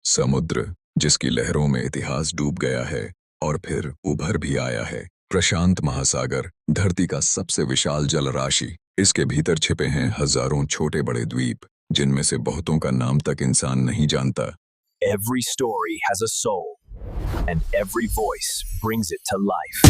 समुद्र जिसकी लहरों में इतिहास डूब गया है और फिर उभर भी आया है। प्रशांत महासागर धरती का सबसे विशाल जल राशि। इसके भीतर छिपे हैं हजारों छोटे बड़े द्वीप, जिनमें से बहुतों का नाम तक इंसान नहीं जानता। Every story has a soul, and every voice brings it to life.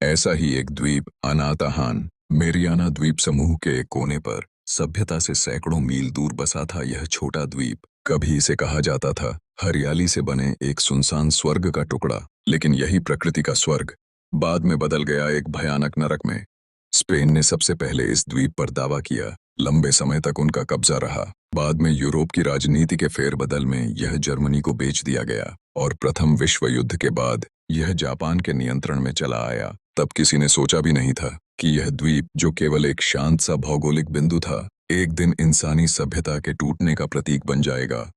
ऐसा ही एक द्वीप अनाताहान मेरियाना द्वीप समूह के एक कोने पर सभ्यता से सैकड़ों मील दूर बसा था। यह छोटा द्वीप कभी इसे कहा जाता था हरियाली से बने एक सुनसान स्वर्ग का टुकड़ा, लेकिन यही प्रकृति का स्वर्ग बाद में बदल गया एक भयानक नरक में। स्पेन ने सबसे पहले इस द्वीप पर दावा किया। लंबे समय तक उनका कब्जा रहा। बाद में यूरोप की राजनीति के फेरबदल में यह जर्मनी को बेच दिया गया और प्रथम विश्व युद्ध के बाद यह जापान के नियंत्रण में चला आया। तब किसी ने सोचा भी नहीं था कि यह द्वीप, जो केवल एक शांत सा भौगोलिक बिंदु था, एक दिन इंसानी सभ्यता के टूटने का प्रतीक बन जाएगा।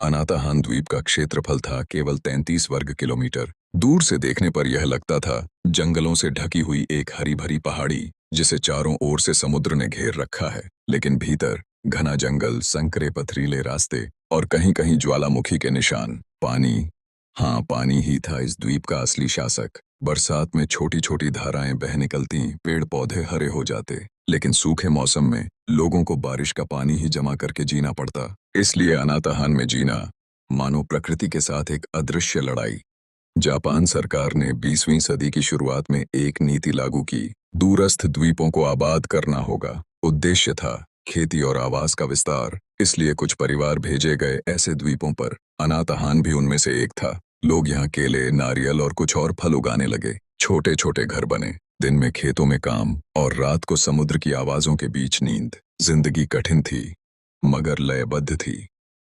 अनाताहान द्वीप का क्षेत्रफल था केवल 33 वर्ग किलोमीटर। दूर से देखने पर यह लगता था जंगलों से ढकी हुई एक हरी भरी पहाड़ी जिसे चारों ओर से समुद्र ने घेर रखा है, लेकिन भीतर घना जंगल, संकरे पथरीले रास्ते और कहीं कहीं ज्वालामुखी के निशान। पानी, हाँ पानी ही था इस द्वीप का असली शासक। बरसात में छोटी छोटी धाराएं बह निकलती, पेड़ पौधे हरे हो जाते, लेकिन सूखे मौसम में लोगों को बारिश का पानी ही जमा करके जीना पड़ता। इसलिए अनाताहान में जीना मानो प्रकृति के साथ एक अदृश्य लड़ाई। जापान सरकार ने 20वीं सदी की शुरुआत में एक नीति लागू की। दूरस्थ द्वीपों को आबाद करना होगा। उद्देश्य था खेती और आवास का विस्तार। इसलिए कुछ परिवार भेजे गए ऐसे द्वीपों पर। अनाताहान भी उनमें से एक था। लोग यहाँ केले, नारियल और कुछ और फल उगाने लगे। छोटे छोटे घर बने, दिन में खेतों में काम और रात को समुद्र की आवाजों के बीच नींद। जिंदगी कठिन थी मगर लयबद्ध थी।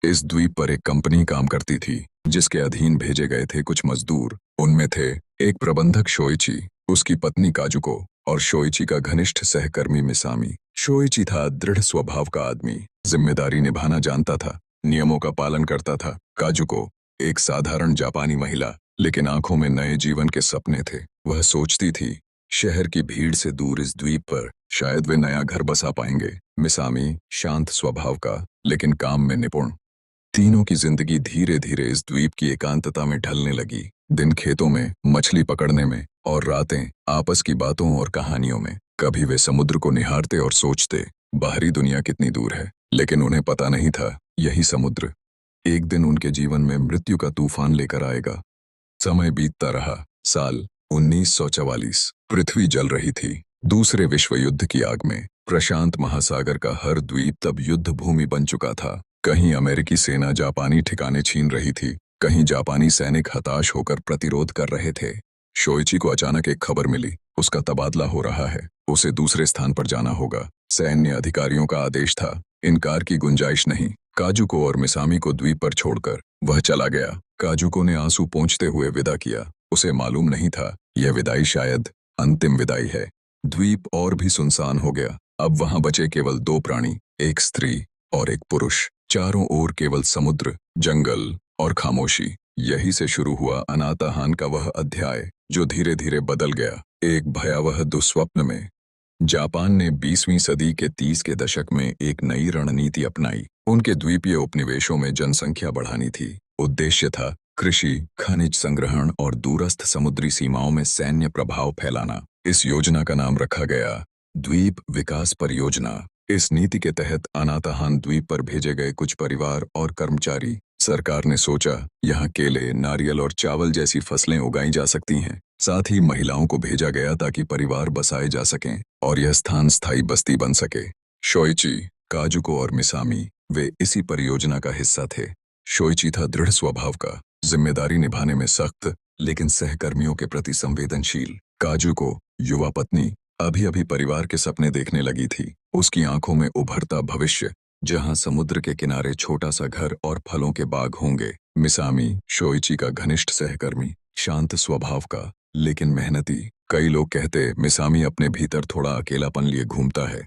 इस द्वीप पर एक कंपनी काम करती थी जिसके अधीन भेजे गए थे कुछ मजदूर। उनमें थे एक प्रबंधक शोइची, उसकी पत्नी काजुको और शोइची का घनिष्ठ सहकर्मी मिसामी। शोइची था दृढ़ स्वभाव का आदमी, जिम्मेदारी निभाना जानता था, नियमों का पालन करता था। काजुको एक साधारण जापानी महिला, लेकिन आंखों में नए जीवन के सपने थे। वह सोचती थी शहर की भीड़ से दूर इस द्वीप पर शायद वे नया घर बसा पाएंगे। मिसामी शांत स्वभाव का, लेकिन काम में निपुण। तीनों की जिंदगी धीरे धीरे इस द्वीप की एकांतता में ढलने लगी। दिन खेतों में, मछली पकड़ने में और रातें आपस की बातों और कहानियों में। कभी वे समुद्र को निहारते और सोचते बाहरी दुनिया कितनी दूर है, लेकिन उन्हें पता नहीं था यही समुद्र एक दिन उनके जीवन में मृत्यु का तूफान लेकर आएगा। समय बीतता रहा। साल 1944। पृथ्वी जल रही थी दूसरे विश्व युद्ध की आग में। प्रशांत महासागर का हर द्वीप तब युद्ध भूमि बन चुका था। कहीं अमेरिकी सेना जापानी ठिकाने छीन रही थी, कहीं जापानी सैनिक हताश होकर प्रतिरोध कर रहे थे। शोइची को अचानक एक खबर मिली, उसका तबादला हो रहा है, उसे दूसरे स्थान पर जाना होगा। सैन्य अधिकारियों का आदेश था, इनकार की गुंजाइश नहीं। काजुको और मिसामी को द्वीप पर छोड़कर वह चला गया। काजुको ने आंसू पोंछते हुए विदा किया। उसे मालूम नहीं था यह विदाई शायद अंतिम विदाई है। द्वीप और भी सुनसान हो गया। अब वहां बचे केवल दो प्राणी, एक स्त्री और एक पुरुष। चारों ओर केवल समुद्र, जंगल और खामोशी। यही से शुरू हुआ अनाताहान का वह अध्याय जो धीरे धीरे बदल गया एक भयावह दुस्वप्न में। जापान ने 20वीं सदी के 30 के दशक में एक नई रणनीति अपनाई। उनके द्वीपीय उपनिवेशों में जनसंख्या बढ़ानी थी। उद्देश्य था कृषि, खनिज संग्रहण और दूरस्थ समुद्री सीमाओं में सैन्य प्रभाव फैलाना। इस योजना का नाम रखा गया द्वीप विकास परियोजना। इस नीति के तहत अनाताहान द्वीप पर भेजे गए कुछ परिवार और कर्मचारी। सरकार ने सोचा यहाँ केले, नारियल और चावल जैसी फसलें उगाई जा सकती हैं। साथ ही महिलाओं को भेजा गया ताकि परिवार बसाए जा सकें और यह स्थान स्थायी बस्ती बन सके। शोइची, काजुको और मिसामी वे इसी परियोजना का हिस्सा थे। शोइची था दृढ़ स्वभाव का, जिम्मेदारी निभाने में सख्त, लेकिन सहकर्मियों के प्रति संवेदनशील। काजुको युवा पत्नी अभी अभी परिवार के सपने देखने लगी थी। उसकी आंखों में उभरता भविष्य, जहां समुद्र के किनारे छोटा सा घर और फलों के बाग होंगे। मिसामी शोइची का घनिष्ठ सहकर्मी, शांत स्वभाव का लेकिन मेहनती। कई लोग कहते मिसामी अपने भीतर थोड़ा अकेलापन लिए घूमता है।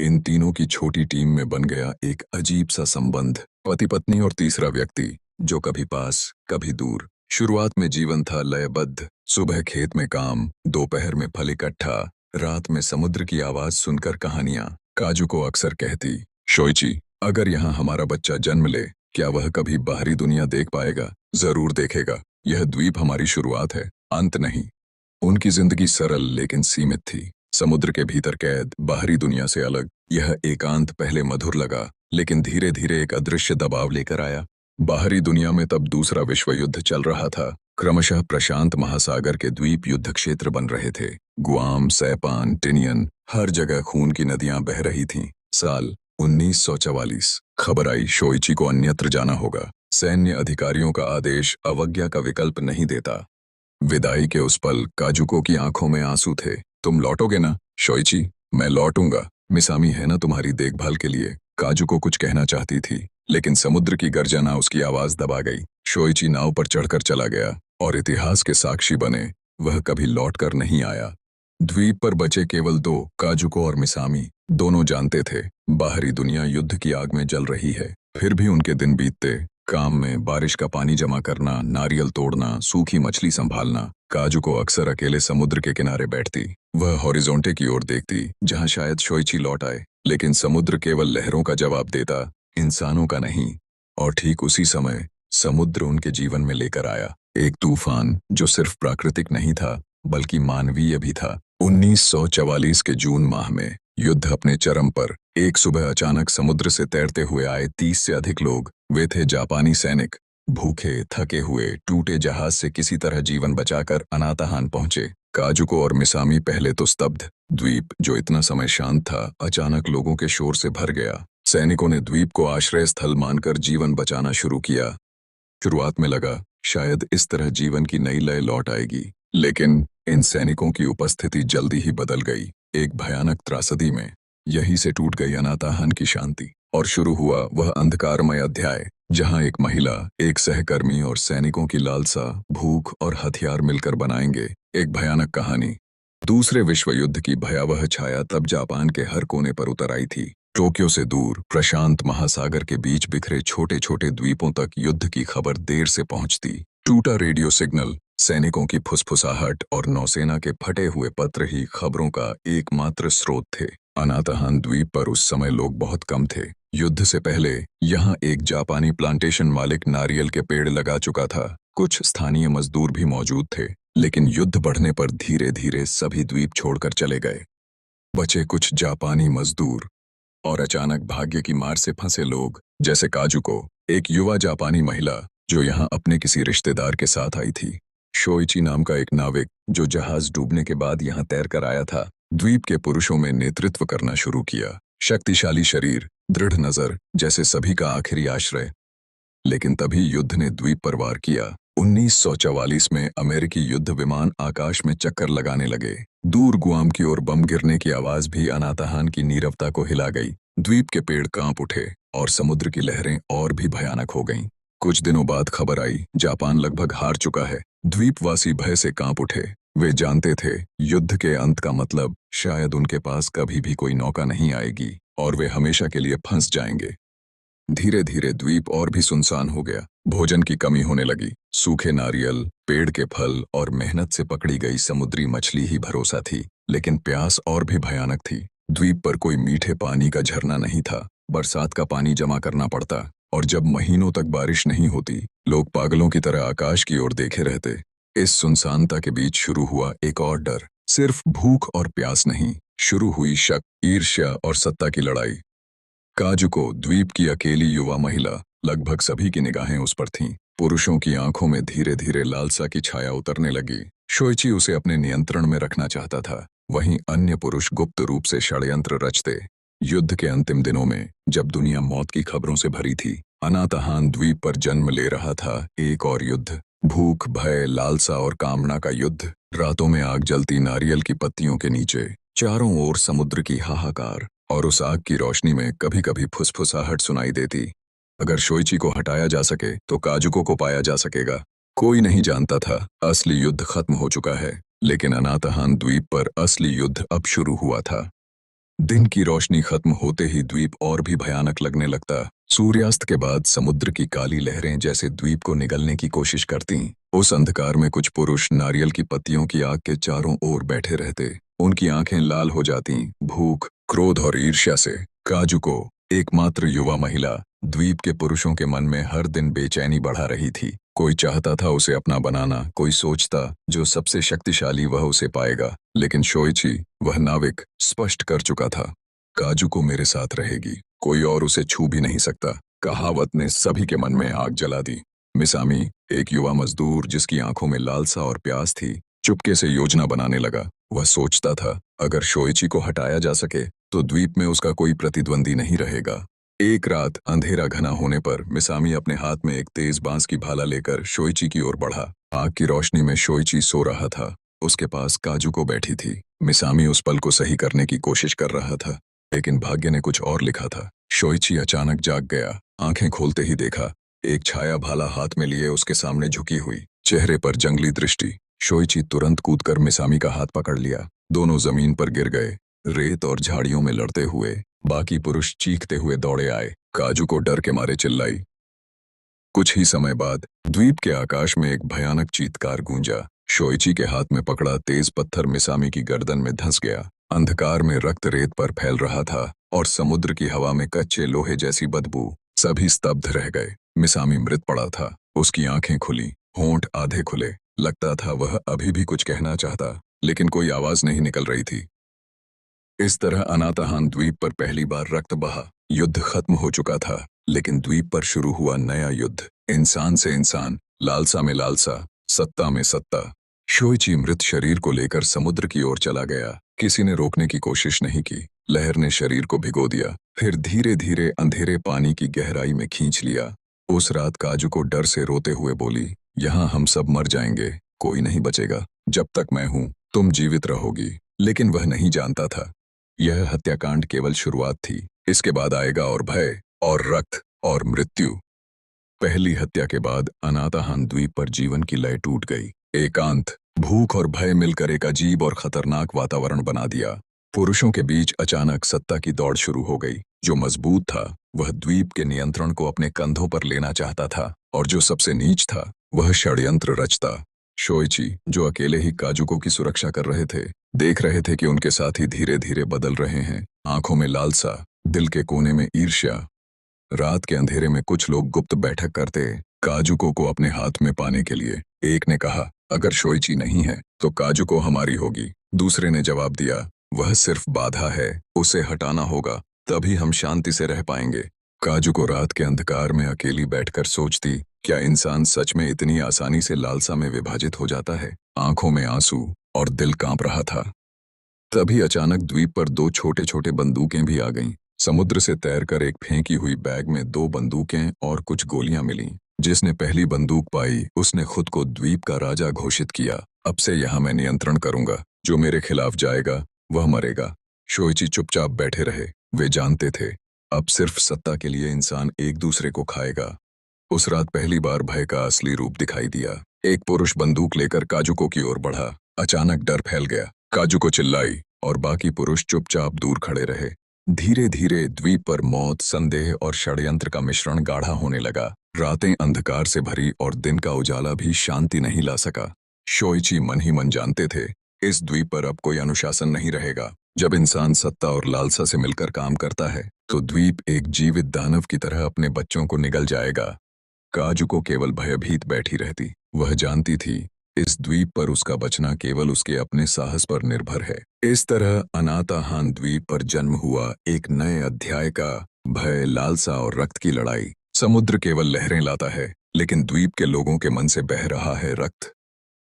इन तीनों की छोटी टीम में बन गया एक अजीब सा संबंध, पति पत्नी और तीसरा व्यक्ति जो कभी पास कभी दूर। शुरुआत में जीवन था लयबद्ध। सुबह खेत में काम, दोपहर में फल इकट्ठा, रात में समुद्र की आवाज सुनकर कहानियां। काजुको अक्सर कहती, शोइची अगर यहाँ हमारा बच्चा जन्म ले, क्या वह कभी बाहरी दुनिया देख पाएगा? जरूर देखेगा। यह द्वीप हमारी शुरुआत है, अंत नहीं। उनकी जिंदगी सरल लेकिन सीमित थी। समुद्र के भीतर कैद, बाहरी दुनिया से अलग। यह एकांत पहले मधुर लगा, लेकिन धीरे धीरे एक अदृश्य दबाव लेकर आया। बाहरी दुनिया में तब दूसरा विश्व युद्ध चल रहा था। क्रमशः प्रशांत महासागर के द्वीप युद्ध क्षेत्र बन रहे थे। गुआम, सैपान, टिनियन, हर जगह खून की नदियां बह रही थीं। साल 1944। खबर आई, शोइची को अन्यत्र जाना होगा। सैन्य अधिकारियों का आदेश अवज्ञा का विकल्प नहीं देता। विदाई के उस पल काजुको की आंखों में आंसू थे। तुम लौटोगे ना शोइची? मैं लौटूंगा। मिसामी है ना तुम्हारी देखभाल के लिए। काजुको कुछ कहना चाहती थी, लेकिन समुद्र की गर्जना उसकी आवाज दबा गई। शोइची नाव पर चढ़कर चला गया और इतिहास के साक्षी बने, वह कभी लौटकर नहीं आया। द्वीप पर बचे केवल दो, काजुको और मिसामी। दोनों जानते थे बाहरी दुनिया युद्ध की आग में जल रही है। फिर भी उनके दिन बीतते काम में, बारिश का पानी जमा करना, नारियल तोड़ना, सूखी मछली संभालना। काजुको अक्सर अकेले समुद्र के किनारे बैठती। वह हॉरिजॉन्टे की ओर देखती, जहां शायद शोइची लौट आए, लेकिन समुद्र केवल लहरों का जवाब देता, इंसानों का नहीं। और ठीक उसी समय समुद्र उनके जीवन में लेकर आया एक तूफान, जो सिर्फ प्राकृतिक नहीं था बल्कि मानवीय भी था। 1944 के जून माह में युद्ध अपने चरम पर। एक सुबह अचानक समुद्र से तैरते हुए आए 30 से अधिक लोग। वे थे जापानी सैनिक। भूखे, थके हुए, टूटे जहाज से किसी तरह जीवन बचाकर अनाताहान पहुंचे। काजुको और मिसामी पहले तो स्तब्ध। द्वीप, जो इतना समय शांत था, अचानक लोगों के शोर से भर गया। सैनिकों ने द्वीप को आश्रय स्थल मानकर जीवन बचाना शुरू किया। शुरुआत में लगा शायद इस तरह जीवन की नई लय लौट आएगी, लेकिन इन सैनिकों की उपस्थिति जल्दी ही बदल गई। एक भयानक त्रासदी में यहीं से टूट गई अनाताहान की शांति और शुरू हुआ वह अंधकारमय अध्याय, जहां एक महिला, एक सहकर्मी और सैनिकों की लालसा, भूख और हथियार मिलकर बनाएंगे एक भयानक कहानी। दूसरे विश्व युद्ध की भयावह छाया तब जापान के हर कोने पर उतर आई थी। टोक्यो से दूर, प्रशांत महासागर के बीच बिखरे छोटे छोटे द्वीपों तक युद्ध की खबर देर से पहुंचती। टूटा रेडियो सिग्नल, सैनिकों की फुसफुसाहट और नौसेना के फटे हुए पत्र ही खबरों का एकमात्र स्रोत थे। अनाताहान द्वीप पर उस समय लोग बहुत कम थे। युद्ध से पहले यहाँ एक जापानी प्लांटेशन मालिक नारियल के पेड़ लगा चुका था। कुछ स्थानीय मजदूर भी मौजूद थे, लेकिन युद्ध बढ़ने पर धीरे धीरे सभी द्वीप छोड़कर चले गए। बचे कुछ जापानी मजदूर और अचानक भाग्य की मार से फंसे लोग, जैसे काजुको, एक युवा जापानी महिला जो यहाँ अपने किसी रिश्तेदार के साथ आई थी। शोइची नाम का एक नाविक जो जहाज डूबने के बाद यहाँ तैर कर आया था। द्वीप के पुरुषों में नेतृत्व करना शुरू किया। शक्तिशाली शरीर, दृढ़ नजर, जैसे सभी का आखिरी आश्रय। लेकिन तभी युद्ध ने द्वीप पर वार किया। 1944 में अमेरिकी युद्ध विमान आकाश में चक्कर लगाने लगे। दूर गुआम की ओर बम गिरने की आवाज भी अनाताहान की नीरवता को हिला गई। द्वीप के पेड़ कांप उठे और समुद्र की लहरें और भी भयानक हो गईं। कुछ दिनों बाद खबर आई, जापान लगभग हार चुका है। द्वीपवासी भय से कांप उठे। वे जानते थे युद्ध के अंत का मतलब शायद उनके पास कभी भी कोई नौका नहीं आएगी और वे हमेशा के लिए फंस जाएंगे। धीरे धीरे द्वीप और भी सुनसान हो गया। भोजन की कमी होने लगी। सूखे नारियल, पेड़ के फल और मेहनत से पकड़ी गई समुद्री मछली ही भरोसा थी। लेकिन प्यास और भी भयानक थी। द्वीप पर कोई मीठे पानी का झरना नहीं था। बरसात का पानी जमा करना पड़ता, और जब महीनों तक बारिश नहीं होती, लोग पागलों की तरह आकाश की ओर देखे रहते। इस सुनसानता के बीच शुरू हुआ एक और डर। सिर्फ भूख और प्यास नहीं, शुरू हुई शक, ईर्ष्या और सत्ता की लड़ाई। काजुको, द्वीप की अकेली युवा महिला, लगभग सभी की निगाहें उस पर थीं। पुरुषों की आंखों में धीरे धीरे लालसा की छाया उतरने लगी। शोइची उसे अपने नियंत्रण में रखना चाहता था। वहीं अन्य पुरुष गुप्त रूप से षड्यंत्र रचते। युद्ध के अंतिम दिनों में, जब दुनिया मौत की खबरों से भरी थी, अनाताहान द्वीप पर जन्म ले रहा था एक और युद्ध। भूख, भय, लालसा और कामना का युद्ध। रातों में आग जलती नारियल की पत्तियों के नीचे, चारों ओर समुद्र की हाहाकार, और उस आग की रोशनी में कभी कभी फुसफुसाहट सुनाई देती। अगर शोइची को हटाया जा सके तो काजुको को पाया जा सकेगा। कोई नहीं जानता था असली युद्ध खत्म हो चुका है, लेकिन अनाताहान द्वीप पर असली युद्ध अब शुरू हुआ था। दिन की रोशनी खत्म होते ही द्वीप और भी भयानक लगने लगता। सूर्यास्त के बाद समुद्र की काली लहरें जैसे द्वीप को निगलने की कोशिश करतीं। उस अंधकार में कुछ पुरुष नारियल की पत्तियों की आग के चारों ओर बैठे रहते। उनकी आंखें लाल हो जातीं, भूख, क्रोध और ईर्ष्या से। काजुको, एकमात्र युवा महिला द्वीप के पुरुषों के मन में हर दिन बेचैनी बढ़ा रही थी। कोई चाहता था उसे अपना बनाना, कोई सोचता जो सबसे शक्तिशाली वह उसे पाएगा। लेकिन शोइची, वह नाविक, स्पष्ट कर चुका था, काजू को मेरे साथ रहेगी, कोई और उसे छू भी नहीं सकता। कहावत ने सभी के मन में आग जला दी। मिसामी, एक युवा मजदूर जिसकी आंखों में लालसा और प्यास थी, चुपके से योजना बनाने लगा। वह सोचता था, अगर शोइची को हटाया जा सके तो द्वीप में उसका कोई प्रतिद्वंदी नहीं रहेगा। एक रात अंधेरा घना होने पर मिसामी अपने हाथ में एक तेज बांस की भाला लेकर शोइची की ओर बढ़ा। आग की रोशनी में शोइची सो रहा था। उसके पास काजू को बैठी थी। मिसामी उस पल को सही करने की कोशिश कर रहा था, लेकिन भाग्य ने कुछ और लिखा था। शोइची अचानक जाग गया। आंखें खोलते ही देखा, एक छाया भाला हाथ में लिए उसके सामने झुकी हुई, चेहरे पर जंगली दृष्टि। शोइची तुरंत कूदकर मिसामी का हाथ पकड़ लिया। दोनों जमीन पर गिर गए, रेत और झाड़ियों में लड़ते हुए। बाकी पुरुष चीखते हुए दौड़े आए। काजू को डर के मारे चिल्लाई। कुछ ही समय बाद द्वीप के आकाश में एक भयानक चीत्कार गूंजा। शोइची के हाथ में पकड़ा तेज पत्थर मिसामी की गर्दन में धंस गया। अंधकार में रक्त रेत पर फैल रहा था और समुद्र की हवा में कच्चे लोहे जैसी बदबू। सभी स्तब्ध रह गए। मिसामी मृत पड़ा था। उसकी आंखें खुली, होंठ आधे खुले। लगता था वह अभी भी कुछ कहना चाहता, लेकिन कोई आवाज नहीं निकल रही थी। इस तरह अनाताहान द्वीप पर पहली बार रक्त बहा। युद्ध खत्म हो चुका था, लेकिन द्वीप पर शुरू हुआ नया युद्ध। इंसान से इंसान, लालसा में लालसा, सत्ता में सत्ता। शोइची मृत शरीर को लेकर समुद्र की ओर चला गया। किसी ने रोकने की कोशिश नहीं की। लहर ने शरीर को भिगो दिया, फिर धीरे धीरे अंधेरे पानी की गहराई में खींच लिया। उस रात काजू को डर से रोते हुए बोली, यहाँ हम सब मर जाएंगे, कोई नहीं बचेगा। जब तक मैं हूं तुम जीवित रहोगी। लेकिन वह नहीं जानता था, यह हत्याकांड केवल शुरुआत थी। इसके बाद आएगा और भय और रक्त और मृत्यु। पहली हत्या के बाद अनाताहान द्वीप पर जीवन की लय टूट गई। एकांत, भूख और भय मिलकर एक अजीब और खतरनाक वातावरण बना दिया। पुरुषों के बीच अचानक सत्ता की दौड़ शुरू हो गई। जो मजबूत था वह द्वीप के नियंत्रण को अपने कंधों पर लेना चाहता था, और जो सबसे नीच था वह षड्यंत्र रचता। शोइची, जो अकेले ही काजुको की सुरक्षा कर रहे थे, देख रहे थे कि उनके साथी धीरे धीरे बदल रहे हैं। आंखों में लालसा, दिल के कोने में ईर्ष्या। रात के अंधेरे में कुछ लोग गुप्त बैठक करते, काजुको को अपने हाथ में पाने के लिए। एक ने कहा, अगर शोइची नहीं है तो काजुको हमारी होगी। दूसरे ने जवाब दिया, वह सिर्फ बाधा है, उसे हटाना होगा, तभी हम शांति से रह पाएंगे। काजुको रात के अंधकार में अकेली बैठकर सोचती, क्या इंसान सच में इतनी आसानी से लालसा में विभाजित हो जाता है। आंखों में आंसू और दिल कांप रहा था। तभी अचानक द्वीप पर दो छोटे छोटे बंदूकें भी आ गईं। समुद्र से तैरकर एक फेंकी हुई बैग में दो बंदूकें और कुछ गोलियां मिलीं। जिसने पहली बंदूक पाई उसने खुद को द्वीप का राजा घोषित किया। अब से यहाँ मैं नियंत्रण करूंगा, जो मेरे खिलाफ जाएगा वह मरेगा। शोइची चुपचाप बैठे रहे। वे जानते थे, अब सिर्फ सत्ता के लिए इंसान एक दूसरे को खाएगा। उस रात पहली बार भय का असली रूप दिखाई दिया। एक पुरुष बंदूक लेकर काजुको की ओर बढ़ा। अचानक डर फैल गया। काजुको चिल्लाई और बाकी पुरुष चुपचाप दूर खड़े रहे। धीरे धीरे द्वीप पर मौत, संदेह और षड्यंत्र का मिश्रण गाढ़ा होने लगा। रातें अंधकार से भरी और दिन का उजाला भी शांति नहीं ला सका। शोइची मन ही मन जानते थे, इस द्वीप पर अब कोई अनुशासन नहीं रहेगा। जब इंसान सत्ता और लालसा से मिलकर काम करता है तो द्वीप एक जीवित दानव की तरह अपने बच्चों को निगल जाएगा। काजुको केवल भयभीत बैठी रहती। वह जानती थी, इस द्वीप पर उसका बचना केवल उसके अपने साहस पर निर्भर है। इस तरह अनाताहान द्वीप पर जन्म हुआ एक नए अध्याय का, भय, लालसा और रक्त की लड़ाई। समुद्र केवल लहरें लाता है, लेकिन द्वीप के लोगों के मन से बह रहा है रक्त।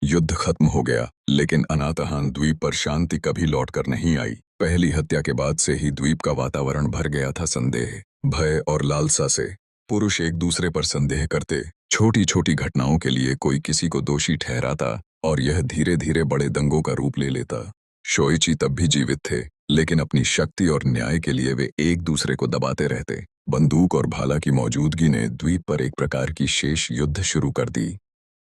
युद्ध खत्म हो गया, लेकिन अनाताहान द्वीप पर शांति कभी लौटकर नहीं आई। पहली हत्या के बाद से ही द्वीप का वातावरण भर गया था संदेह, भय और लालसा से। पुरुष एक दूसरे पर संदेह करते, छोटी छोटी घटनाओं के लिए कोई किसी को दोषी ठहराता, और यह धीरे धीरे बड़े दंगों का रूप ले लेता। शोइची तब भी जीवित थे, लेकिन अपनी शक्ति और न्याय के लिए वे एक दूसरे को दबाते रहते। बंदूक और भाला की मौजूदगी ने द्वीप पर एक प्रकार की शेष युद्ध शुरू कर दी।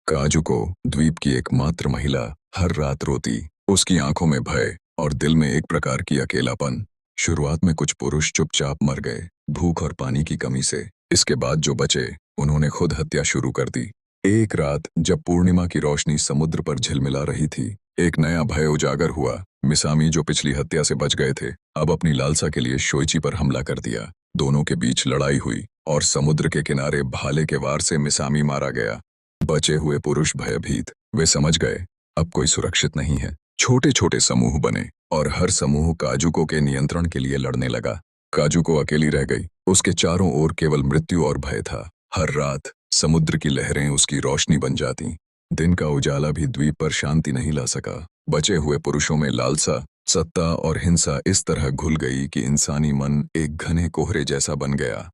काजुको, द्वीप की एकमात्र महिला, हर रात रोती। उसकी आंखों में भय और दिल में एक प्रकार की अकेलापन। शुरुआत में कुछ पुरुष चुपचाप मर गए, भूख और पानी की कमी से। इसके बाद जो बचे उन्होंने खुद हत्या शुरू कर दी। एक रात जब पूर्णिमा की रोशनी समुद्र पर झिलमिला रही थी, एक नया भय उजागर हुआ। मिसामी, जो पिछली हत्या से बच गए थे, अब अपनी लालसा के लिए शोइची पर हमला कर दिया। दोनों के बीच लड़ाई हुई और समुद्र के किनारे भाले के वार से मिसामी मारा गया। बचे हुए पुरुष भयभीत, वे समझ गए अब कोई सुरक्षित नहीं है। छोटे छोटे समूह बने और हर समूह काजुको के नियंत्रण के लिए लड़ने लगा। काजुको अकेली रह गई। उसके चारों ओर केवल मृत्यु और भय था। हर रात समुद्र की लहरें उसकी रोशनी बन जाती। दिन का उजाला भी द्वीप पर शांति नहीं ला सका। बचे हुए पुरुषों में लालसा, सत्ता और हिंसा इस तरह घुल गई कि इंसानी मन एक घने कोहरे जैसा बन गया।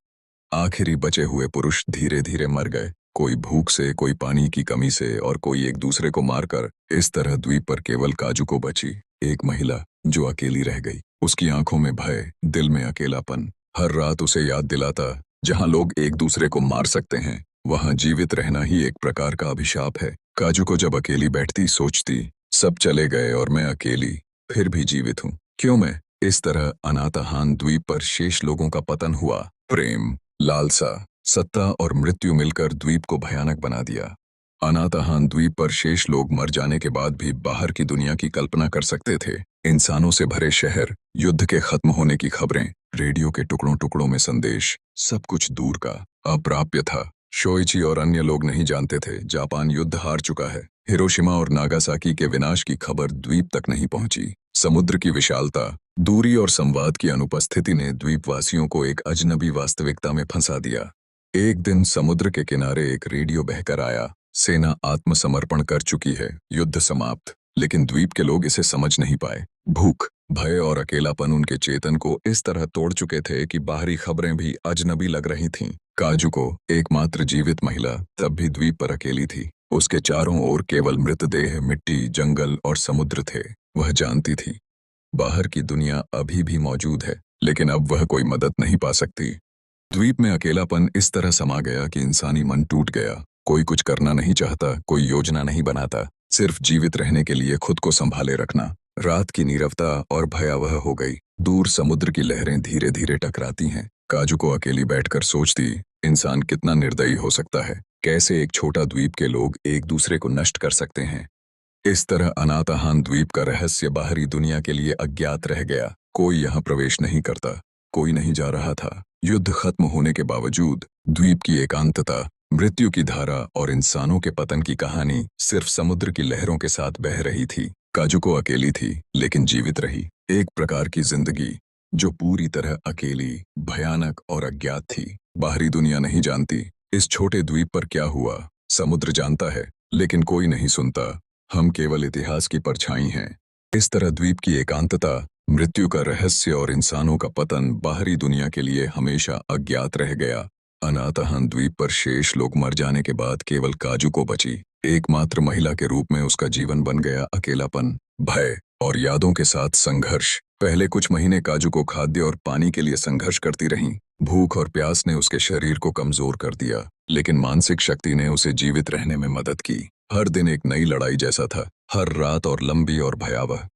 आखिरी बचे हुए पुरुष धीरे धीरे मर गए, कोई भूख से, कोई पानी की कमी से और कोई एक दूसरे को मारकर। इस तरह द्वीप पर केवल काजुको बची, एक महिला जो अकेली रह गई। उसकी आंखों में भय, दिल में अकेलापन। हर रात उसे याद दिलाता, जहां लोग एक दूसरे को मार सकते हैं, वहां जीवित रहना ही एक प्रकार का अभिशाप है। काजुको जब अकेली बैठती सोचती, सब चले गए और मैं अकेली फिर भी जीवित हूँ। क्यों मैं? इस तरह अनाथाहान द्वीप पर शेष लोगों का पतन हुआ। प्रेम, लालसा, सत्ता और मृत्यु मिलकर द्वीप को भयानक बना दिया। अनाथाहान द्वीप पर शेष लोग मर जाने के बाद भी बाहर की दुनिया की कल्पना कर सकते थे। इंसानों से भरे शहर, युद्ध के खत्म होने की खबरें, रेडियो के टुकड़ों टुकड़ों में संदेश, सब कुछ दूर का, अप्राप्य था। शोइची और अन्य लोग नहीं जानते थे जापान युद्ध हार चुका है। हिरोशिमा और नागासाकी के विनाश की खबर द्वीप तक नहीं पहुंची। समुद्र की विशालता, दूरी और संवाद की अनुपस्थिति ने द्वीपवासियों को एक अजनबी वास्तविकता में फंसा दिया। एक दिन समुद्र के किनारे एक रेडियो बहकर आया, सेना आत्मसमर्पण कर चुकी है, युद्ध समाप्त। लेकिन द्वीप के लोग इसे समझ नहीं पाए। भूख, भय और अकेलापन उनके चेतन को इस तरह तोड़ चुके थे कि बाहरी खबरें भी अजनबी लग रही थीं। काजुको, एकमात्र जीवित महिला, तब भी द्वीप पर अकेली थी। उसके चारों ओर केवल मृतदेह, मिट्टी, जंगल और समुद्र थे। वह जानती थी बाहर की दुनिया अभी भी मौजूद है, लेकिन अब वह कोई मदद नहीं पा सकती। द्वीप में अकेलापन इस तरह समा गया कि इंसानी मन टूट गया। कोई कुछ करना नहीं चाहता, कोई योजना नहीं बनाता, सिर्फ जीवित रहने के लिए खुद को संभाले रखना। रात की नीरवता और भयावह हो गई। दूर समुद्र की लहरें धीरे धीरे टकराती हैं। काजुको अकेली बैठकर सोचती, इंसान कितना निर्दयी हो सकता है। कैसे एक छोटा द्वीप के लोग एक दूसरे को नष्ट कर सकते हैं। इस तरह अनाथाहान द्वीप का रहस्य बाहरी दुनिया के लिए अज्ञात रह गया। कोई यहाँ प्रवेश नहीं करता, कोई नहीं जा रहा था। युद्ध खत्म होने के बावजूद द्वीप की एकांतता, मृत्यु की धारा और इंसानों के पतन की कहानी सिर्फ समुद्र की लहरों के साथ बह रही थी। काजुको अकेली थी, लेकिन जीवित रही। एक प्रकार की जिंदगी जो पूरी तरह अकेली, भयानक और अज्ञात थी। बाहरी दुनिया नहीं जानती इस छोटे द्वीप पर क्या हुआ। समुद्र जानता है, लेकिन कोई नहीं सुनता। हम केवल इतिहास की परछाई हैं। इस तरह द्वीप की एकांतता, मृत्यु का रहस्य और इंसानों का पतन बाहरी दुनिया के लिए हमेशा अज्ञात रह गया। अनाथाहान द्वीप पर शेष लोग मर जाने के बाद केवल काजुको बची। एकमात्र महिला के रूप में उसका जीवन बन गया अकेलापन, भय और यादों के साथ संघर्ष। पहले कुछ महीने काजुको खाद्य और पानी के लिए संघर्ष करती रहीं। भूख और प्यास ने उसके शरीर को कमजोर कर दिया, लेकिन मानसिक शक्ति ने उसे जीवित रहने में मदद की। हर दिन एक नई लड़ाई जैसा था, हर रात और लंबी और भयावह।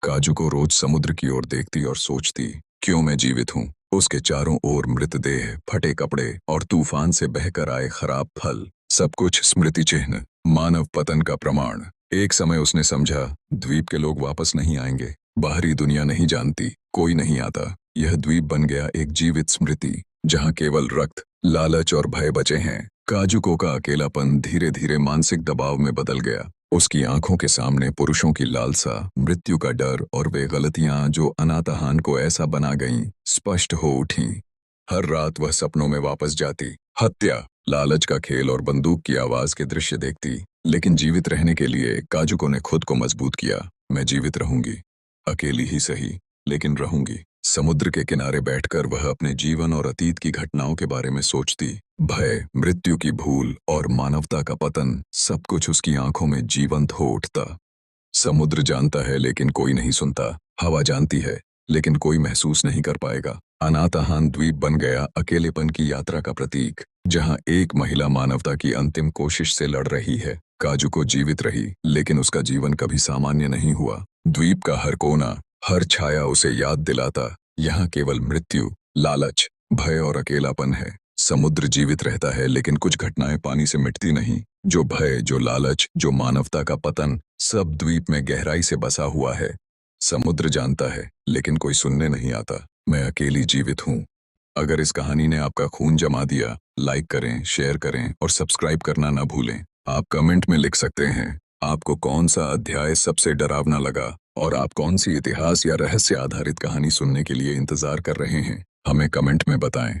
काजुको रोज समुद्र की ओर देखती और सोचती, क्यों मैं जीवित हूँ। उसके चारों ओर मृतदेह, फटे कपड़े और तूफान से बहकर आए खराब फल, सब कुछ स्मृति चिन्ह, मानव पतन का प्रमाण। एक समय उसने समझा, द्वीप के लोग वापस नहीं आएंगे। बाहरी दुनिया नहीं जानती, कोई नहीं आता। यह द्वीप बन गया एक जीवित स्मृति, जहाँ केवल रक्त, लालच और भय बचे हैं। काजुको का अकेलापन धीरे धीरे मानसिक दबाव में बदल गया। उसकी आंखों के सामने पुरुषों की लालसा, मृत्यु का डर और वे गलतियां जो अनाथाहान को ऐसा बना गईं, स्पष्ट हो उठीं। हर रात वह सपनों में वापस जाती, हत्या, लालच का खेल और बंदूक की आवाज के दृश्य देखती। लेकिन जीवित रहने के लिए काजुको ने खुद को मजबूत किया। मैं जीवित रहूंगी, अकेली ही सही, लेकिन रहूंगी। समुद्र के किनारे बैठकर वह अपने जीवन और अतीत की घटनाओं के बारे में सोचती। भय, मृत्यु की भूल और मानवता का पतन, सब कुछ उसकी आंखों में जीवंत हो उठता। समुद्र जानता है लेकिन कोई नहीं सुनता। हवा जानती है लेकिन कोई महसूस नहीं कर पाएगा। अनाथाहान द्वीप बन गया अकेलेपन की यात्रा का प्रतीक, जहां एक महिला मानवता की अंतिम कोशिश से लड़ रही है। काजुको जीवित रही, लेकिन उसका जीवन कभी सामान्य नहीं हुआ। द्वीप का हर कोना, हर छाया उसे याद दिलाता, यहाँ केवल मृत्यु, लालच, भय और अकेलापन है। समुद्र जीवित रहता है, लेकिन कुछ घटनाएं पानी से मिटती नहीं। जो भय, जो लालच, जो मानवता का पतन, सब द्वीप में गहराई से बसा हुआ है। समुद्र जानता है, लेकिन कोई सुनने नहीं आता। मैं अकेली जीवित हूँ। अगर इस कहानी ने आपका खून जमा दिया, लाइक करें, शेयर करें और सब्सक्राइब करना ना भूलें। आप कमेंट में लिख सकते हैं आपको कौन सा अध्याय सबसे डरावना लगा और आप कौन सी इतिहास या रहस्य आधारित कहानी सुनने के लिए इंतजार कर रहे हैं। हमें कमेंट में बताएं।